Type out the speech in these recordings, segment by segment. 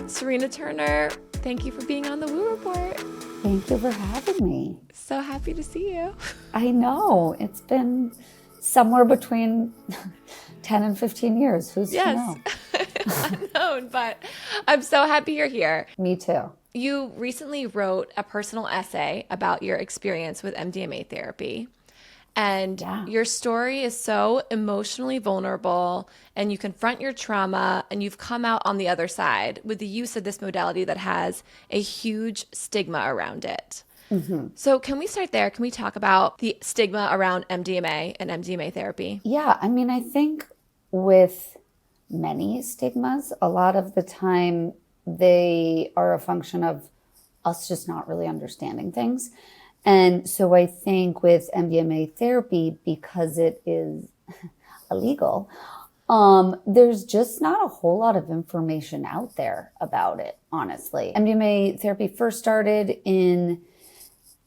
Serena Turner, thank you for being on the Woo Report. Thank you for having me. So happy to see you. I know. It's been somewhere between 10 and 15 years. Who's to know? Unknown, but I'm so happy you're here. Me too. You recently wrote a personal essay about your experience with MDMA therapy. And your story is so emotionally vulnerable, and you confront your trauma, and you've come out on the other side with the use of this modality that has a huge stigma around it. Mm-hmm. So can we start there? Can we talk about the stigma around MDMA and MDMA therapy? Yeah, I mean, I think with many stigmas, a lot of the time they are a function of us just not really understanding things. And so I think with MDMA therapy, because it is illegal, there's just not a whole lot of information out there about it, honestly. MDMA therapy first started in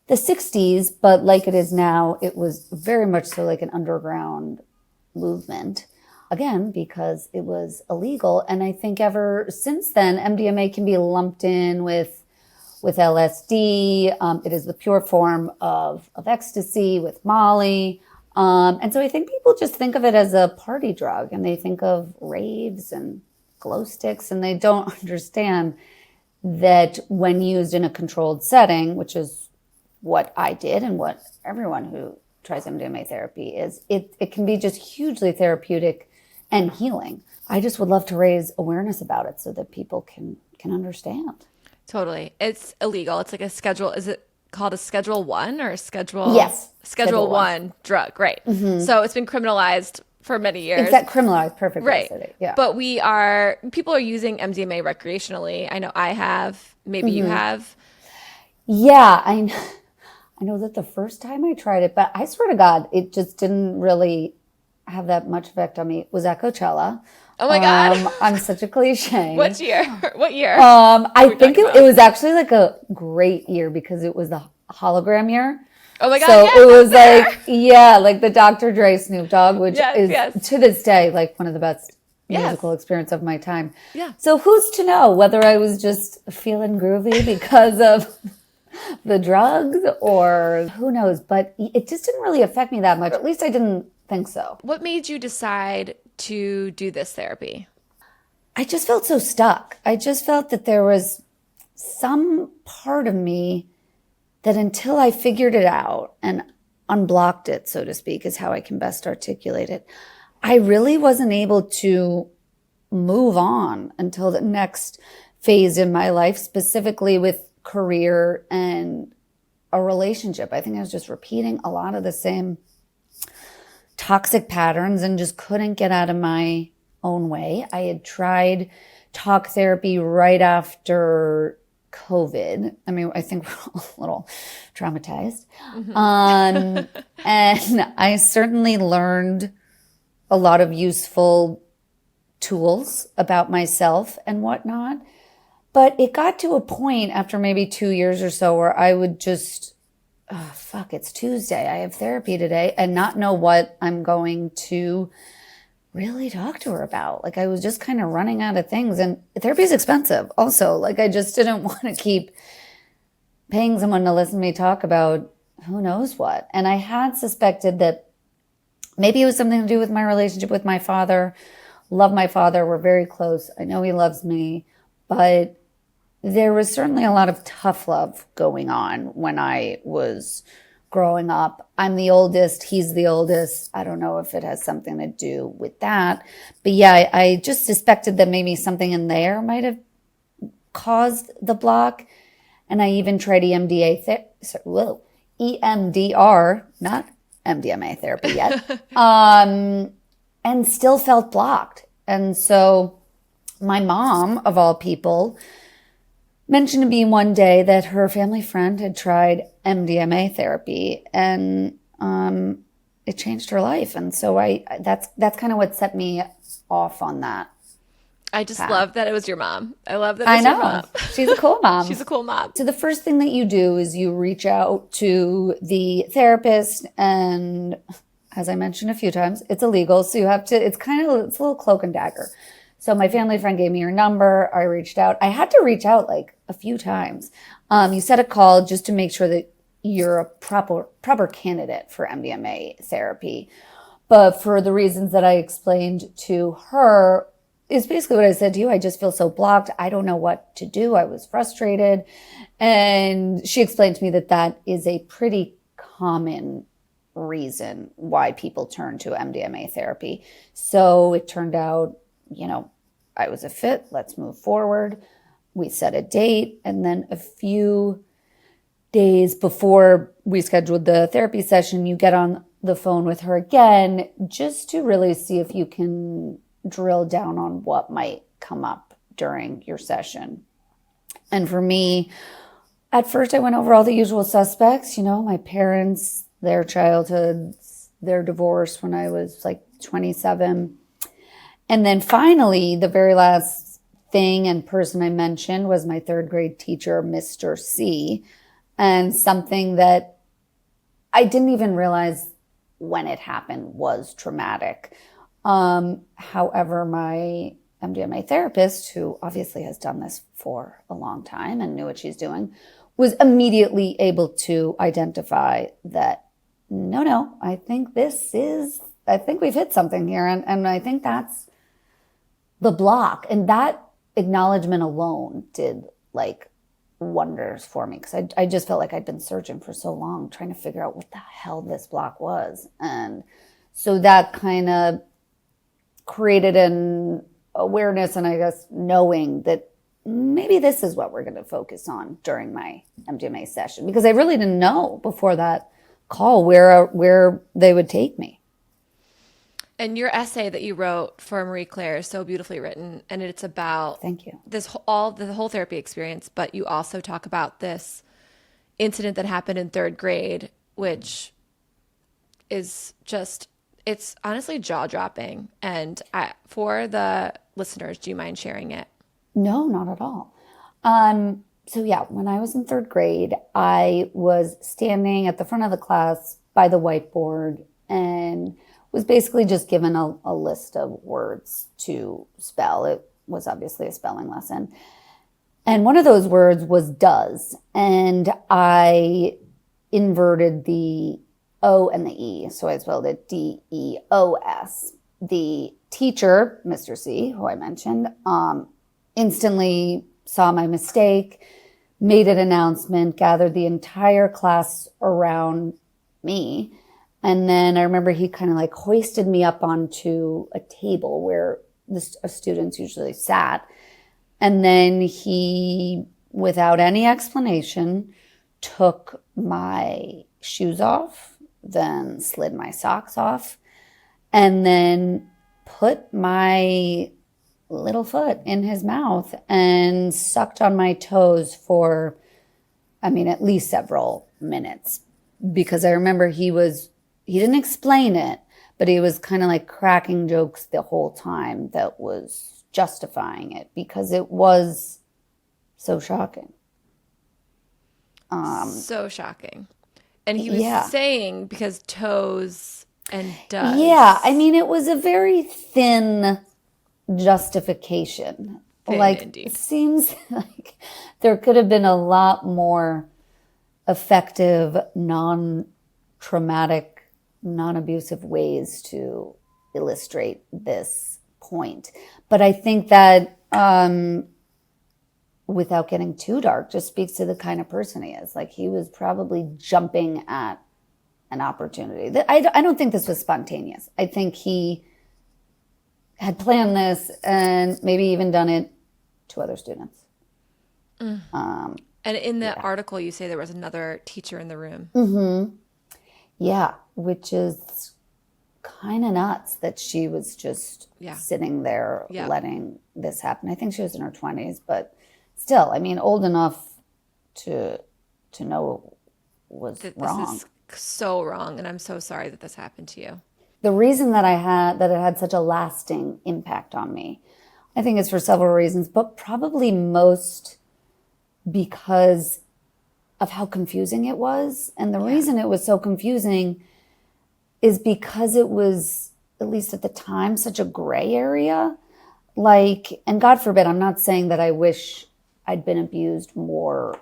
the 60s, but like it is now, it was very much so like an underground movement. Again, because it was illegal. And I think ever since then, MDMA can be lumped in with LSD. It is the pure form of ecstasy, with Molly. And so I think people just think of it as a party drug, and they think of raves and glow sticks, and they don't understand that when used in a controlled setting, which is what I did and what everyone who tries MDMA therapy is, it can be just hugely therapeutic and healing. I just would love to raise awareness about it so that people can understand. Totally. It's illegal. It's like a schedule. Is it called a Schedule 1 or a Schedule? Yes. Schedule 1 drug. Right. Mm-hmm. So it's been criminalized for many years. Exactly. Criminalized. Perfect. Right. Yeah. But people are using MDMA recreationally. I know I have. Maybe you have. Yeah. I know that the first time I tried it, but I swear to God, it just didn't really have that much effect on me. It was at Coachella. Oh my God. I'm such a cliche. What year? What year? I think it was actually like a great year because it was the hologram year. Oh my God. So yes, it was there. like the Dr. Dre Snoop Dogg, which is to this day like one of the best musical experience of my time. Yeah. So who's to know whether I was just feeling groovy because of the drugs or who knows, but it just didn't really affect me that much. At least I didn't think so. What made you decide to do this therapy? I just felt so stuck. I just felt that there was some part of me that until I figured it out and unblocked it, so to speak, is how I can best articulate it, I really wasn't able to move on until the next phase in my life, specifically with career and a relationship. I think I was just repeating a lot of the same toxic patterns and just couldn't get out of my own way. I had tried talk therapy right after COVID. I mean, I think we're all a little traumatized. Mm-hmm. And I certainly learned a lot of useful tools about myself and whatnot. But it got to a point after maybe 2 years or so where I would just, oh, fuck, it's Tuesday. I have therapy today, and not know what I'm going to really talk to her about. Like I was just kind of running out of things, and therapy is expensive also. Like I just didn't want to keep paying someone to listen to me talk about who knows what. And I had suspected that maybe it was something to do with my relationship with my father. Love my father. We're very close. I know he loves me, but there was certainly a lot of tough love going on when I was growing up. I'm the oldest. He's the oldest. I don't know if it has something to do with that. But yeah, I just suspected that maybe something in there might have caused the block. And I even tried EMDR, not MDMA therapy yet, and still felt blocked. And so my mom, of all people, mentioned to me one day that her family friend had tried MDMA therapy, and it changed her life. And so that's kind of what set me off on that. I just love that it was your mom. I love that it was your mom. She's a cool mom. She's a cool mom. So the first thing that you do is you reach out to the therapist, and as I mentioned a few times, it's illegal. So you have to, it's a little cloak and dagger. So my family friend gave me your number. I reached out. I had to reach out like a few times. You set a call just to make sure that you're a proper candidate for MDMA therapy. But for the reasons that I explained to her, is basically what I said to you. I just feel so blocked. I don't know what to do. I was frustrated. And she explained to me that that is a pretty common reason why people turn to MDMA therapy. So it turned out, I was a fit. Let's move forward. We set a date. And then a few days before we scheduled the therapy session, you get on the phone with her again just to really see if you can drill down on what might come up during your session. And for me, at first I went over all the usual suspects, my parents, their childhoods, their divorce when I was like 27. And then finally, the very last thing and person I mentioned was my third grade teacher, Mr. C, and something that I didn't even realize when it happened was traumatic. However, my MDMA therapist, who obviously has done this for a long time and knew what she's doing, was immediately able to identify that, no, I think we've hit something here. And I think that's the block. And that acknowledgement alone did like wonders for me, because I just felt like I'd been searching for so long trying to figure out what the hell this block was. And so that kind of created an awareness and I guess knowing that maybe this is what we're going to focus on during my MDMA session, because I really didn't know before that call where they would take me. And your essay that you wrote for Marie Claire is so beautifully written, and it's about Thank you. the whole therapy experience, but you also talk about this incident that happened in third grade, which is just, it's honestly jaw-dropping. And for the listeners, do you mind sharing it? No, not at all. So yeah, when I was in third grade, I was standing at the front of the class by the whiteboard and was basically just given a list of words to spell. It was obviously a spelling lesson. And one of those words was does. And I inverted the O and the E. So I spelled it D-E-O-S. The teacher, Mr. C, who I mentioned, instantly saw my mistake, made an announcement, gathered the entire class around me. And then I remember he kind of like hoisted me up onto a table where the students usually sat. And then he, without any explanation, took my shoes off, then slid my socks off, and then put my little foot in his mouth and sucked on my toes for, at least several minutes. Because I remember he didn't explain it, but he was kind of like cracking jokes the whole time that was justifying it because it was so shocking. So shocking. And he was saying because toes and does. Yeah, it was a very thin justification. Indeed. It seems like there could have been a lot more effective, non-traumatic, non-abusive ways to illustrate this point. But I think that without getting too dark, just speaks to the kind of person he is. Like, he was probably jumping at an opportunity. I don't think this was spontaneous. I think he had planned this and maybe even done it to other students. And in the article, you say there was another teacher in the room. Mm-hmm. Yeah, which is kind of nuts that she was just sitting there letting this happen. I think she was in her 20s, but still, old enough to know was wrong. This is so wrong, and I'm so sorry that this happened to you. The reason that it had such a lasting impact on me, I think, is for several reasons, but probably most because of how confusing it was. And the reason it was so confusing is because it was, at least at the time, such a gray area. like, and God forbid, I'm not saying that I wish I'd been abused more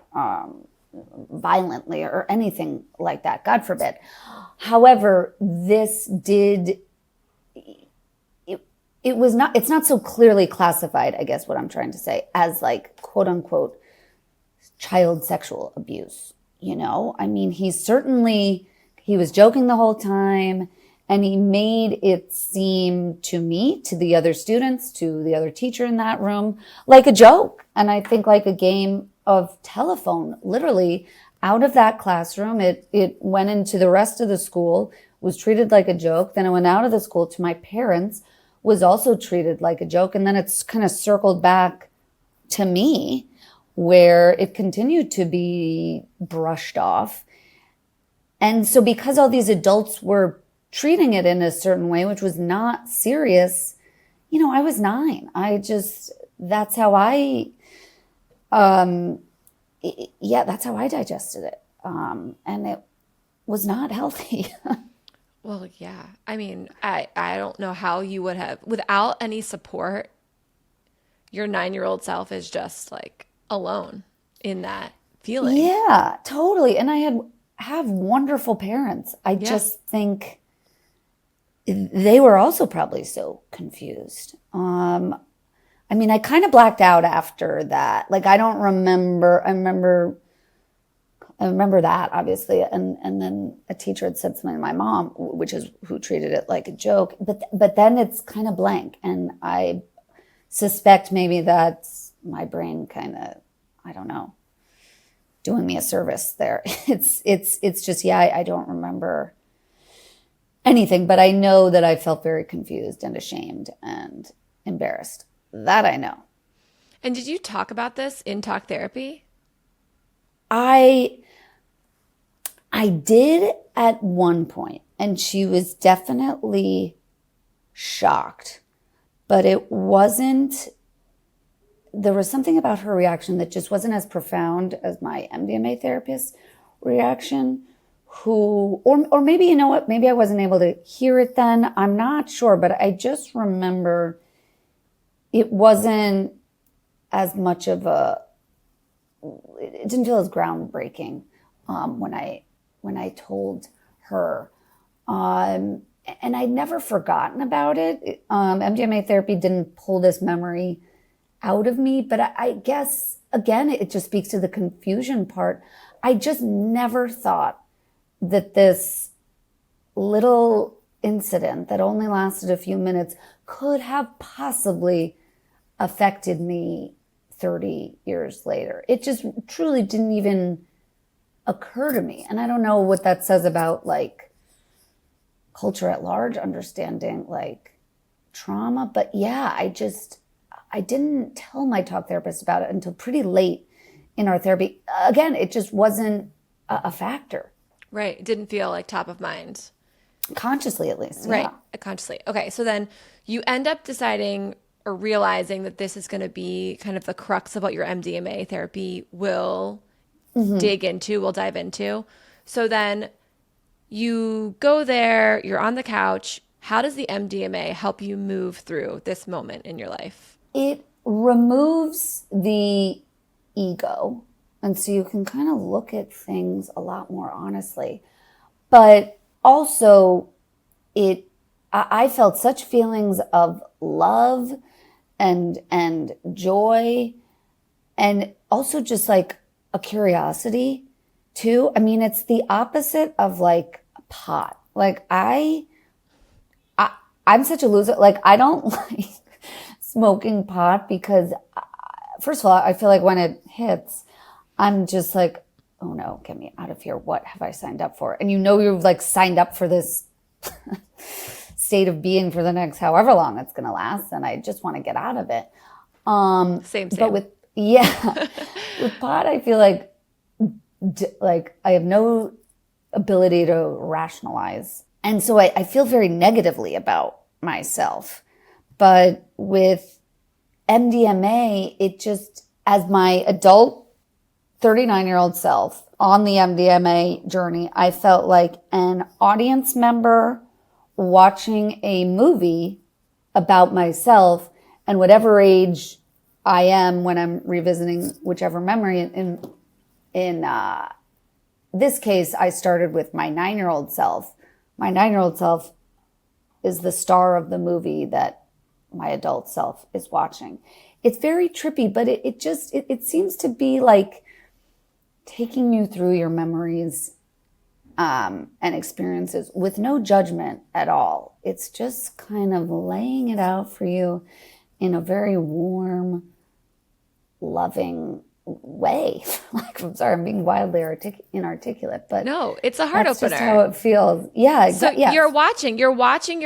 violently or anything like that. God forbid. However, this did, it was not, it's not so clearly classified, I guess what I'm trying to say, as like, quote unquote, child sexual abuse. You know, I mean, he was joking the whole time, and he made it seem to me, to the other students, to the other teacher in that room, like a joke. And I think like a game of telephone, literally out of that classroom. It went into the rest of the school, was treated like a joke. Then it went out of the school to my parents, was also treated like a joke. And then it's kind of circled back to me, where it continued to be brushed off. And so because all these adults were treating it in a certain way, which was not serious, you know, I was 9. That's how that's how I digested it. And it was not healthy. Well, yeah. I mean, I don't know how you would have, without any support, your 9-year-old self is just like alone in that feeling. Yeah, totally. And I have wonderful parents. I just think they were also probably so confused. I mean, I kind of blacked out after that. Like, I don't remember. I remember that, obviously. And then a teacher had said something to my mom, which is who treated it like a joke. But then it's kind of blank. And I suspect maybe that's my brain kind of, I don't know, doing me a service there. It's just, I don't remember anything, but I know that I felt very confused and ashamed and embarrassed. That I know. And did you talk about this in talk therapy? I did at one point, and she was definitely shocked, but it wasn't, there was something about her reaction that just wasn't as profound as my MDMA therapist's reaction, or maybe, you know what, maybe I wasn't able to hear it then. I'm not sure, but I just remember it wasn't as much of it didn't feel as groundbreaking when I told her. And I'd never forgotten about it. MDMA therapy didn't pull this memory out of me, but I guess, again, it just speaks to the confusion part. I just never thought that this little incident that only lasted a few minutes could have possibly affected me 30 years later. It just truly didn't even occur to me. And I don't know what that says about like culture at large, understanding like trauma. But yeah, I didn't tell my talk therapist about it until pretty late in our therapy. Again, it just wasn't a factor. Right. It didn't feel like top of mind. Consciously, at least. Right. Yeah. Consciously. Okay. So then you end up deciding or realizing that this is going to be kind of the crux of what your MDMA therapy will dive into. So then you go there, you're on the couch. How does the MDMA help you move through this moment in your life? It removes the ego. And so you can kind of look at things a lot more honestly. But also I felt such feelings of love and joy, and also just like a curiosity too. I mean, it's the opposite of like pot. Like I'm such a loser. Like I don't like smoking pot because first of all, I feel like when it hits, I'm just like, oh no, get me out of here. What have I signed up for? And you know, you've like signed up for this state of being for the next however long it's going to last. And I just want to get out of it. Same. But with pot, I feel like I have no ability to rationalize. And so I feel very negatively about myself. But with MDMA, it just, as my adult 39-year-old self on the MDMA journey, I felt like an audience member watching a movie about myself And whatever age I am when I'm revisiting whichever memory, in this case, I started with my 9-year-old self. My 9-year-old self is the star of the movie that my adult self is watching. It's very trippy, but it seems to be like taking you through your memories and experiences with no judgment at all. It's just kind of laying it out for you in a very warm, loving way. Like, I'm sorry, I'm being wildly inarticulate, but no, it's a heart that's opener. just how it feels. Yeah, exactly. So you're watching your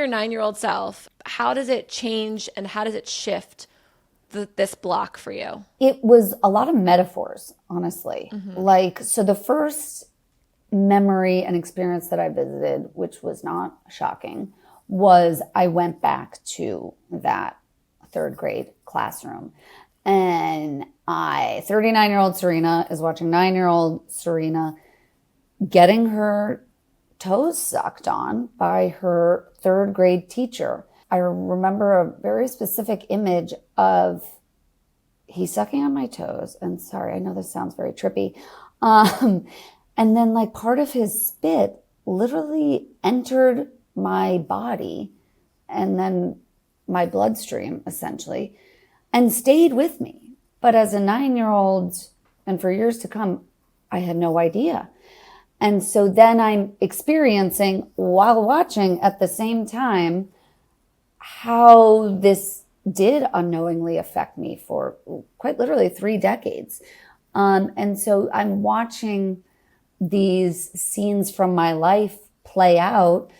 9-year-old self. How does it change and how does it shift this block for you? It was a lot of metaphors, honestly. Like, so the first memory and experience that I visited, which was not shocking, was I went back to that 3rd grade classroom. And 39-year-old Serena is watching 9-year-old Serena getting her toes sucked on by her 3rd grade teacher. I remember a very specific image of he's sucking on my toes. And sorry, I know this sounds very trippy. And then like part of his spit literally entered my body and then my bloodstream essentially and stayed with me. But as a 9-year-old and for years to come, I had no idea. And so then I'm experiencing while watching at the same time how this did unknowingly affect me for quite literally 3 decades. And so I'm watching these scenes from my life play out,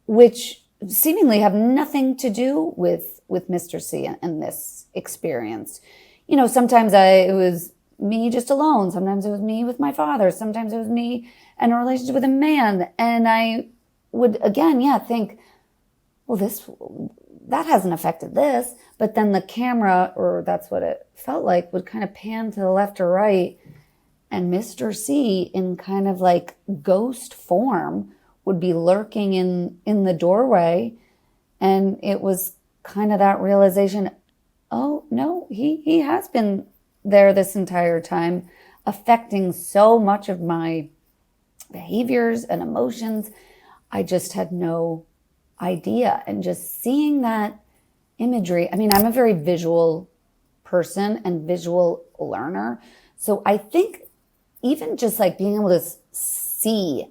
which seemingly have nothing to do with Mr. C and this experience. You know, sometimes it was me just alone. Sometimes it was me with my father. Sometimes it was me in a relationship with a man. And I would, again, think, well, that hasn't affected this. But then the camera, or that's what it felt like, would kind of pan to the left or right. And Mr. C, in kind of like ghost form, would be lurking in the doorway. And it was kind of that realization, oh, no, he has been there this entire time, affecting so much of my behaviors and emotions. I just had no idea. And just seeing that imagery, I mean, I'm a very visual person and visual learner. So I think even just like being able to see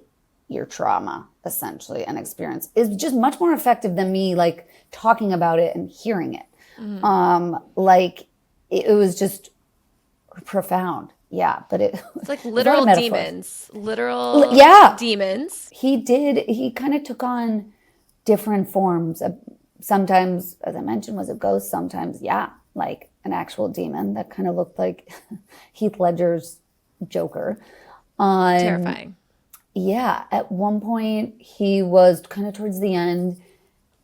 your trauma essentially and experience is just much more effective than me like talking about it and hearing it. Like it was just profound. Yeah. But it's like literal demons, demons. He kind of took on different forms. Sometimes, as I mentioned, was a ghost. Sometimes, like an actual demon that kind of looked like Heath Ledger's Joker. Terrifying. Yeah. At one point, he was kind of towards the end,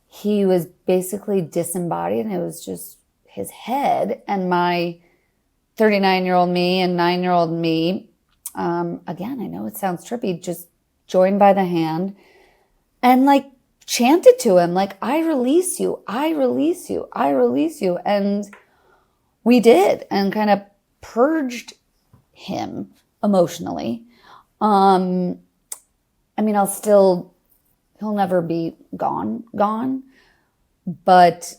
he was basically disembodied and it was just his head. And my 39-year-old me and 9-year-old me, again, I know it sounds trippy, just joined by the hand and like chanted to him, like, I release you, I release you, I release you. And we did, and kind of purged him emotionally. I mean, he'll never be gone, but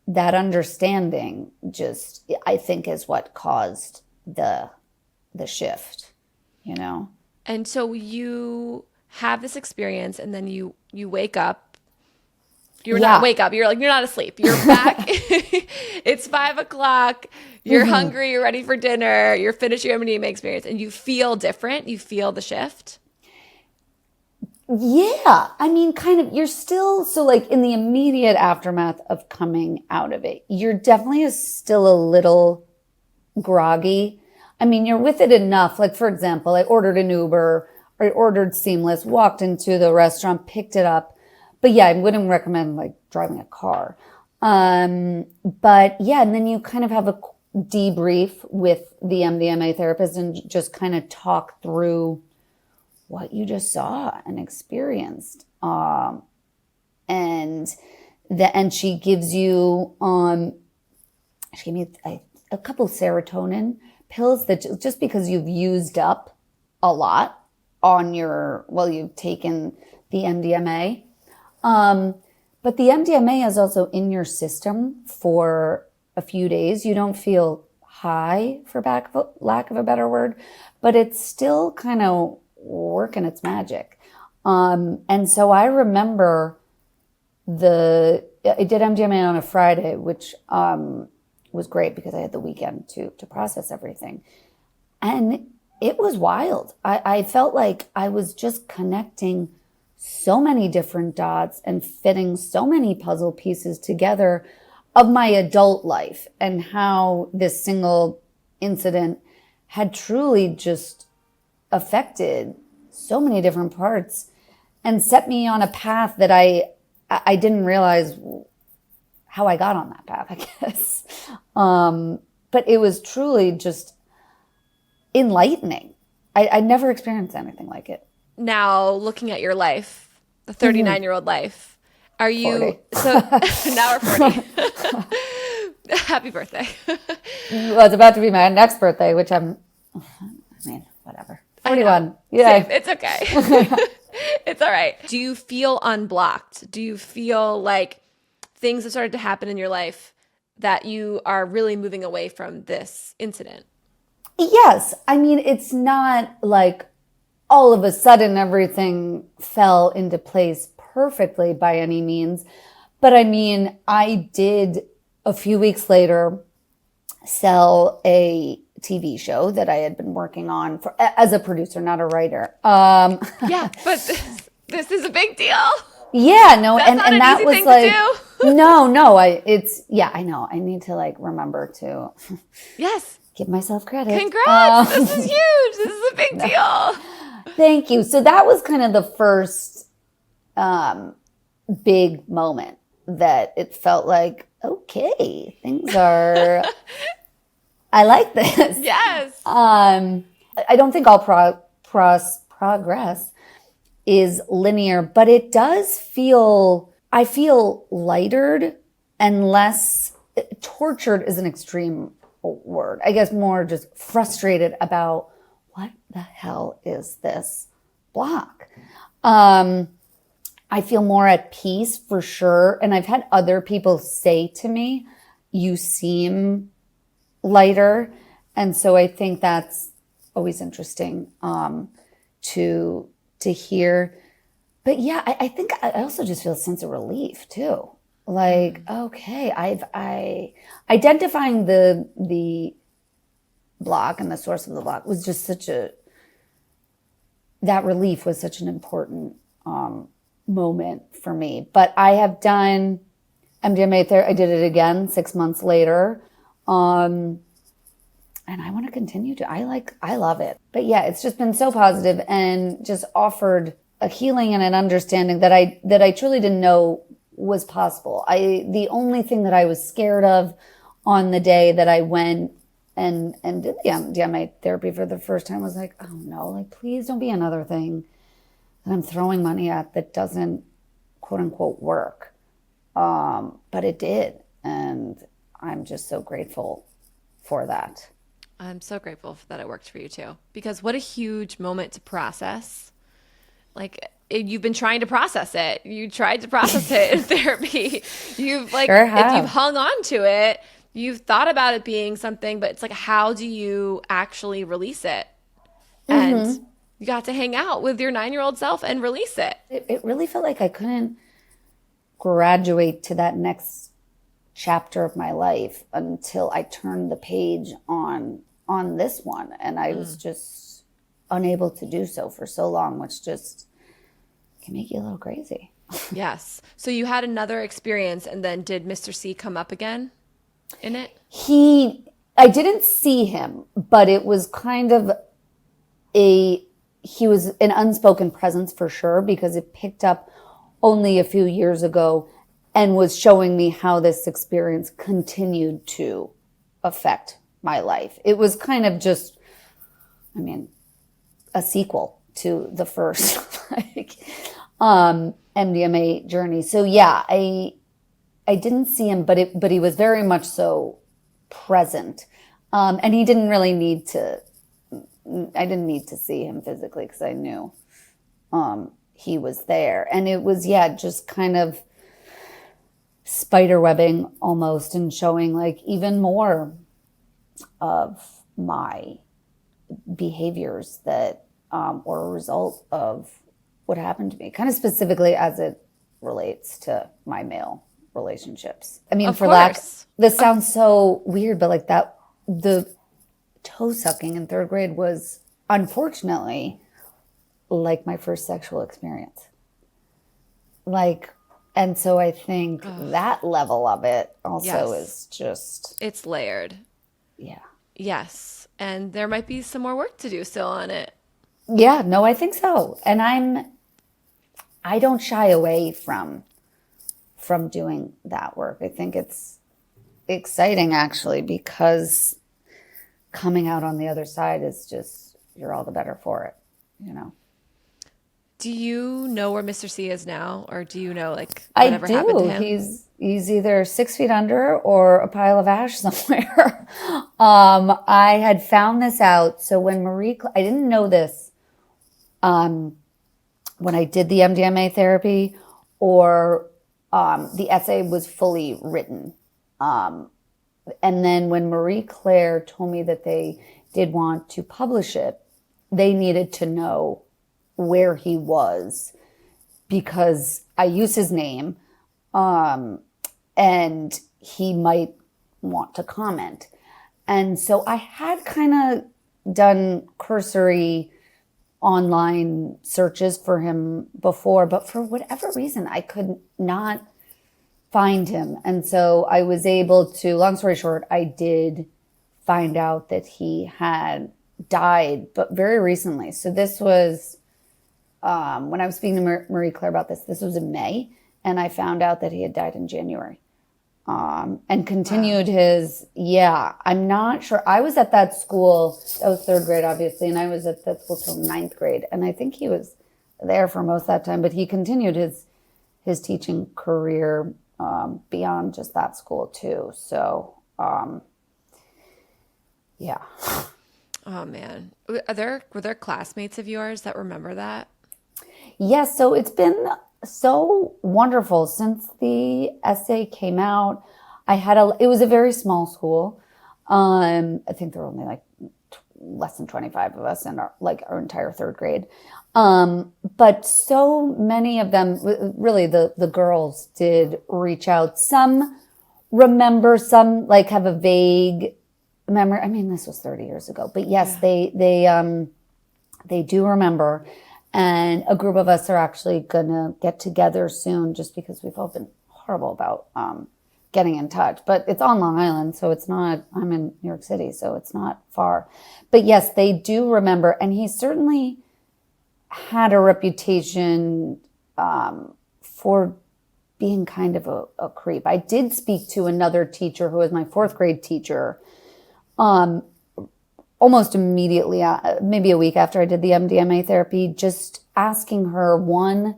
that understanding just, I think, is what caused the shift, you know? And so you have this experience and then you wake up. You're not wake up. You're not asleep. You're back. It's 5:00. You're hungry. You're ready for dinner. You're finished your MDMA experience and you feel different. You feel the shift. Yeah. I mean, kind of, you're still, so like in the immediate aftermath of coming out of it, you're definitely still a little groggy. I mean, you're with it enough. Like, for example, I ordered an Uber, or I ordered Seamless, walked into the restaurant, picked it up. But yeah, I wouldn't recommend like driving a car. But yeah, and then you kind of have a debrief with the MDMA therapist and just kind of talk through what you just saw and experienced. And and she gives you, she gave me a couple serotonin pills that just because you've used up a lot on you've taken the MDMA. But the MDMA is also in your system for a few days. You don't feel high, for lack of a better word, but it's still kind of working its magic. And so I remember I did MDMA on a Friday, which was great because I had the weekend to process everything. And it was wild. I felt like I was just connecting so many different dots and fitting so many puzzle pieces together of my adult life and how this single incident had truly just affected so many different parts and set me on a path that I didn't realize how I got on that path, I guess. But it was truly just enlightening. I never experienced anything like it. Now, looking at your life, the 39-year-old life, are you 40. So now we're 40. Happy birthday. Well, it's about to be my next birthday, which whatever. 41. Yeah. Same. It's okay. It's all right. Do you feel unblocked? Do you feel like things have started to happen in your life that you are really moving away from this incident? Yes. I mean, it's not like all of a sudden everything fell into place perfectly by any means. But I mean, I did a few weeks later sell a TV show that I had been working on as a producer, not a writer. Yeah, but this is a big deal. Yeah, no, That's not and an that easy was thing like, to do. no, I know. I need to like remember to Yes. give myself credit. Congrats. This is huge. This is a big deal. Thank you. So that was kind of the first big moment that it felt like, okay, things are, I like this. Yes. I don't think all progress is linear, but it does I feel lighter and less, tortured is an extreme word. I guess more just frustrated about what the hell is this block? I feel more at peace for sure. And I've had other people say to me, you seem lighter. And so I think that's always interesting to hear. But yeah, I think I also just feel a sense of relief too. Like, okay, identifying the block and the source of the block was just that relief was such an important moment for me. But I have done MDMA therapy. I did it again 6 months later. And I want to continue to. I love it. But yeah, it's just been so positive and just offered a healing and an understanding that I truly didn't know was possible. The only thing that I was scared of on the day that I went and did the MDMA therapy for the first time was like, oh no, like please don't be another thing that I'm throwing money at that doesn't quote unquote work. But it did. And I'm just so grateful for that. I'm so grateful that it worked for you too, because what a huge moment to process. Like you've been trying to process it. You tried to process it in therapy. You've like, Sure if you've hung on to it, you've thought about it being something, but it's like, how do you actually release it? And you got to hang out with your 9-year-old self and release it. It really felt like I couldn't graduate to that next chapter of my life until I turned the page on this one. And I was just unable to do so for so long, which just can make you a little crazy. Yes. So you had another experience, and then did Mr. C come up again in it? I didn't see him, but it was kind of he was an unspoken presence for sure, because it picked up only a few years ago and was showing me how this experience continued to affect my life. It was kind of just, a sequel to the first MDMA journey. So yeah, I didn't see him, but he was very much so present. And he didn't really need to, I didn't need to see him physically because I knew he was there. And it was, just kind of spider webbing almost, and showing like even more of my behaviors that were a result of what happened to me, kind of specifically as it relates to my male relationships. I mean, this sounds so weird, but like that, the toe sucking in third grade was unfortunately like my first sexual experience. Like, and so I think that level of it also is just... It's layered. Yeah. Yes. And there might be some more work to do still on it. Yeah, no, I think so. And I don't shy away from doing that work. I think it's exciting actually, because coming out on the other side is just, you're all the better for it, you know? Do you know where Mr. C is now? Or do you know like whatever happened to him? He's either 6 feet under or a pile of ash somewhere. I had found this out. So when I didn't know this when I did the MDMA therapy, or the essay was fully written. And then when Marie Claire told me that they did want to publish it, they needed to know where he was, because I use his name, and he might want to comment. And so I had kind of done cursory online searches for him before, but for whatever reason, I could not find him. And so I was able to, long story short, I did find out that he had died, but very recently. So this was, when I was speaking to Marie Claire about this was in May, and I found out that he had died in January. And continued I'm not sure. I was at that school, that was third grade, obviously, and I was at that school till ninth grade. And I think he was there for most of that time, but he continued his teaching career beyond just that school too. So, yeah. Oh man. Were there classmates of yours that remember that? Yes. So it's been so wonderful since the essay came out. It was a very small school. I think there were only like less than 25 of us in our entire third grade. But so many of them, really the girls did reach out. Some remember, some like have a vague memory. I mean, this was 30 years ago, but yes, they do remember. And a group of us are actually going to get together soon, just because we've all been horrible about getting in touch. But it's on Long Island, so it's not, I'm in New York City, so it's not far. But yes, they do remember. And he certainly had a reputation for being kind of a creep. I did speak to another teacher who was my fourth grade teacher almost immediately, maybe a week after I did the MDMA therapy, just asking her, one,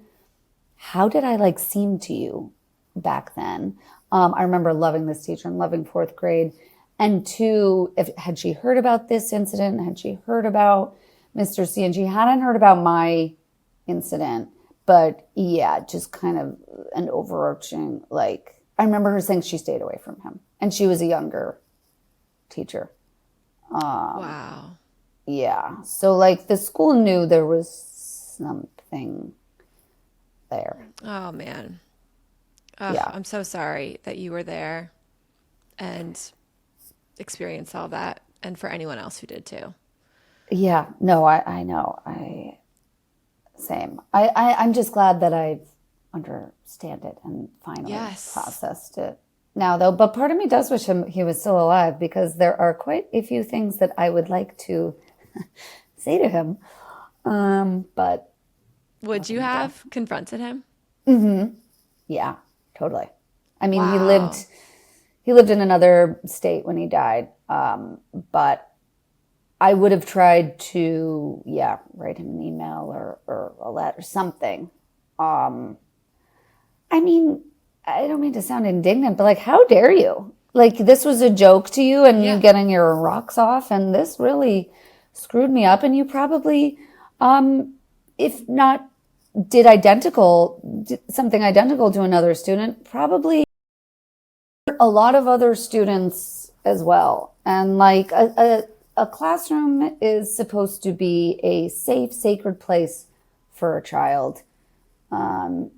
how did I seem to you back then? I remember loving this teacher and loving fourth grade. And two, had she heard about this incident? Had she heard about Mr. C? And she hadn't heard about my incident, but just kind of an overarching, I remember her saying she stayed away from him, and she was a younger teacher. Wow. Yeah. So the school knew there was something there. Oh man. Yeah. I'm so sorry that you were there and experienced all that, and for anyone else who did too. Yeah. No, I know. Same. I'm just glad that I understand it and finally processed it now, though. But part of me does wish he was still alive, because there are quite a few things that I would like to say to him. But would you have confronted him? Mm-hmm. Yeah, totally. I mean, he lived in another state when he died. But I would have tried to, write him an email or a letter, something. I mean, I don't mean to sound indignant, but like, how dare you? Like, this was a joke to you and you getting your rocks off, and this really screwed me up. And you probably, if not did something identical to another student, probably a lot of other students as well. And like a classroom is supposed to be a safe, sacred place for a child. And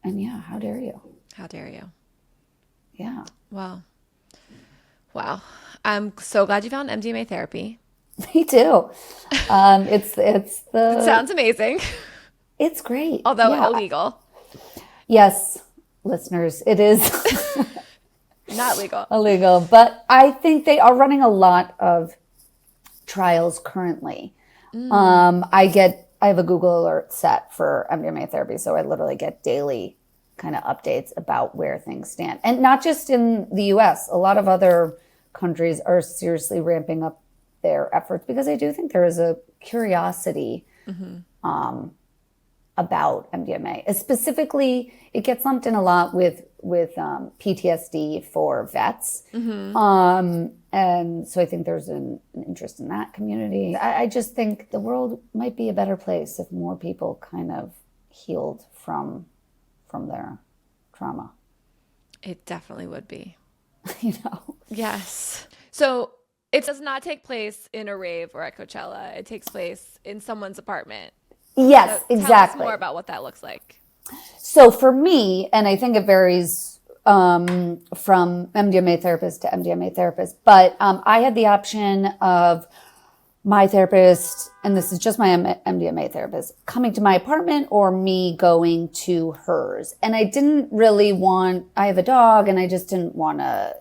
yeah, how dare you? How dare you? Yeah. Wow. I'm so glad you found MDMA therapy. Me too. It sounds amazing. It's great. Although illegal. Yes, listeners, it is not legal. Illegal. But I think they are running a lot of trials currently. I have a Google alert set for MDMA therapy, so I literally get daily kind of updates about where things stand. And not just in the US, a lot of other countries are seriously ramping up their efforts because I do think there is a curiosity about MDMA. Specifically, it gets lumped in a lot with PTSD for vets. And so I think there's an interest in that community. I just think the world might be a better place if more people kind of healed from their trauma. It definitely would be. You know? Yes. So it does not take place in a rave or at Coachella. It takes place in someone's apartment. Yes, so exactly. Tell us more about what that looks like. So for me, and I think it varies from MDMA therapist to MDMA therapist, but I had the option of my therapist, and this is just my MDMA therapist, coming to my apartment or me going to hers. And I didn't really I have a dog, and I just didn't want to,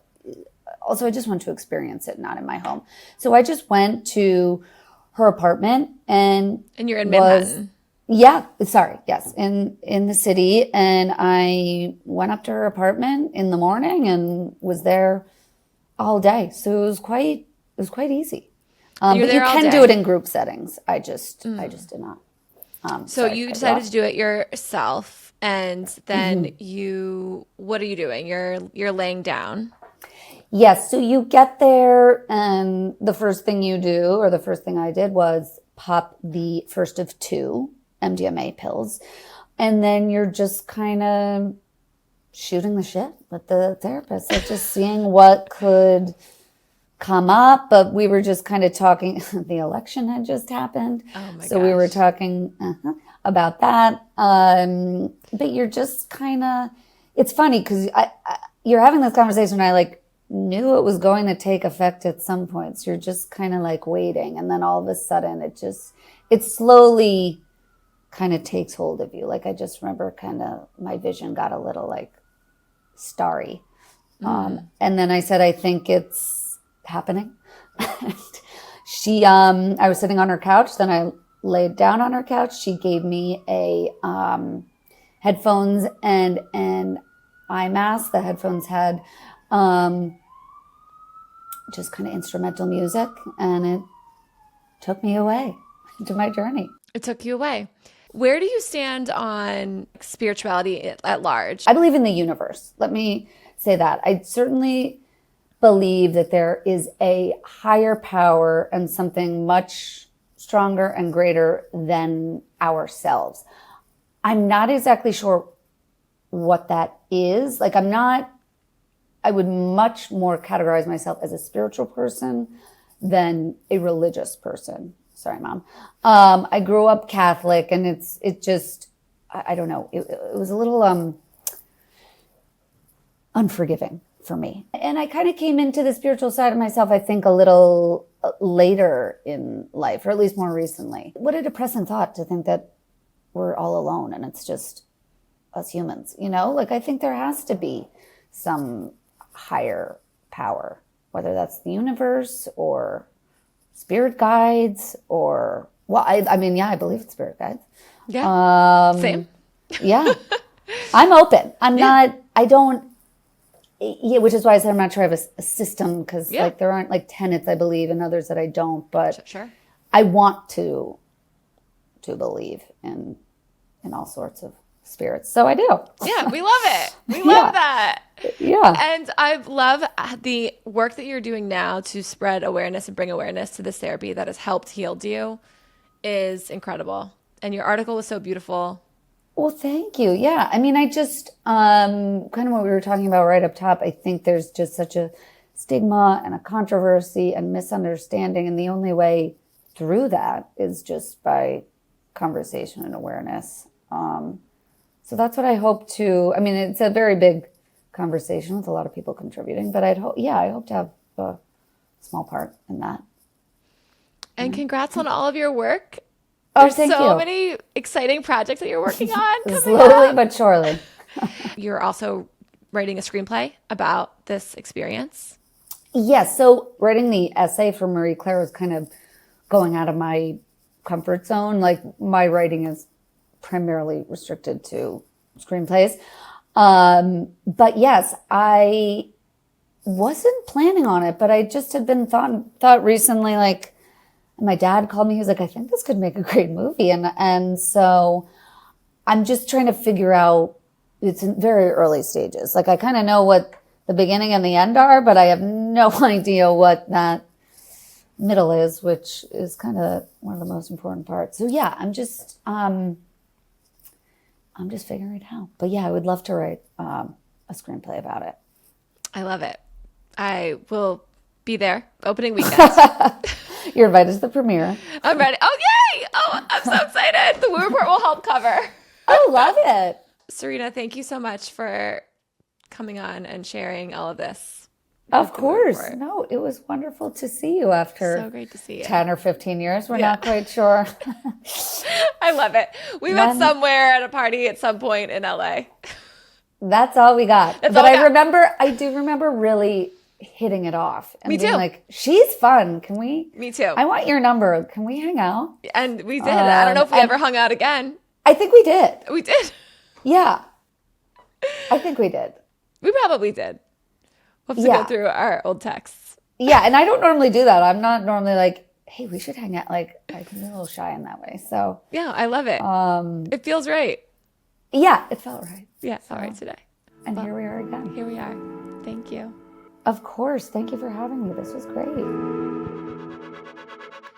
also I just want to experience it, not in my home. So I just went to her apartment and you're in Manhattan. Yes, in the city, and I went up to her apartment in the morning and was there all day. So it was quite easy. But you can do it in group settings. I just did not. So you decided to do it yourself, and then what are you doing? You're laying down. Yes. So you get there, and the first thing you do, or the first thing I did, was pop the first of 2 MDMA pills. And then you're just kind of shooting the shit with the therapist, like just seeing what could come up. But we were just kind of talking. The election had just happened. Oh my So we were talking about that. But you're just kind of, it's funny because you're having this conversation. I knew it was going to take effect at some point. So you're just kind of waiting. And then all of a sudden it slowly kind of takes hold of you. I just remember kind of my vision got a little starry. And then I said, I think it's happening. I was sitting on her couch. Then I laid down on her couch. She gave me a headphones and an eye mask. The headphones had just kind of instrumental music, and it took me away into my journey. It took you away. Where do you stand on spirituality at large? I believe in the universe. Let me say that. I certainly believe that there is a higher power and something much stronger and greater than ourselves. I'm not exactly sure what that is. I would much more categorize myself as a spiritual person than a religious person. Sorry, Mom. I grew up Catholic, and I don't know. It was a little unforgiving for me. And I kind of came into the spiritual side of myself, I think, a little later in life, or at least more recently. What a depressing thought to think that we're all alone and it's just us humans, I think there has to be some higher power, whether that's the universe or spirit guides or, I believe it's spirit guides. Yeah. Same. Yeah. I'm open. Which is why I said I'm not sure I have a system, because there aren't tenets I believe and others that I don't, but sure. I want to believe in all sorts of spirits. So I do. Yeah, we love it. We love that. Yeah. And I love the work that you're doing now to spread awareness and bring awareness to this therapy that has helped healed you is incredible. And your article was so beautiful. Well, thank you. Yeah. I mean, I just, kind of what we were talking about right up top, I think there's just such a stigma and a controversy and misunderstanding. And the only way through that is just by conversation and awareness. So that's what I hope to, I mean, it's a very big conversation with a lot of people contributing, but I hope to have a small part in that. And congrats on all of your work. Oh, There's thank you. so many exciting projects that you're working on. Slowly but surely. You're also writing a screenplay about this experience. Yes. So writing the essay for Marie Claire was kind of going out of my comfort zone. Like my writing is primarily restricted to screenplays. But yes, I wasn't planning on it, but I just had been thought recently, like, my dad called me. He was like, I think this could make a great movie. And so I'm just trying to figure out, it's in very early stages. Like I kind of know what the beginning and the end are, but I have no idea what that middle is, which is kind of one of the most important parts. So yeah, I'm just figuring it out. But yeah, I would love to write a screenplay about it. I love it. I will be there opening weekend. You're invited to the premiere. I'm ready. Oh, yay! Oh, I'm so excited. The Woo Report will help cover. I love it. Serena, thank you so much for coming on and sharing all of this. Of course. No, it was wonderful to see you after so great to see you. 10 or 15 years. We're not quite sure. I love it. We met somewhere at a party at some point in LA. That's all we got. But I do remember really hitting it off and being like, she's fun. Can we? Me too. I want your number. Can we hang out? And we did. I don't know if we ever hung out again. I think we did. We did. Yeah. I think we did. We probably did. We'll have to go through our old texts. Yeah. And I don't normally do that. I'm not normally like, hey, we should hang out. Like, I can be a little shy in that way. So yeah, I love it. It feels right. Yeah, it felt right. Yeah, it felt right today. And here we are again. Here we are. Thank you. Of course. Thank you for having me. This was great.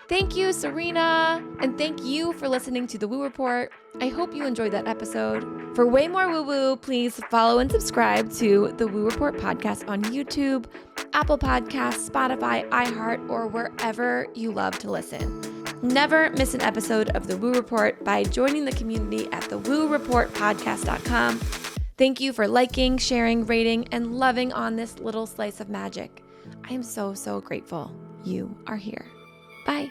Thank you, Serena. And thank you for listening to The Woo Report. I hope you enjoyed that episode. For way more woo-woo, please follow and subscribe to The Woo Report podcast on YouTube, Apple Podcasts, Spotify, iHeart, or wherever you love to listen. Never miss an episode of The Woo Report by joining the community at thewooreportpodcast.com. Thank you for liking, sharing, rating, and loving on this little slice of magic. I am so, so grateful you are here. Bye.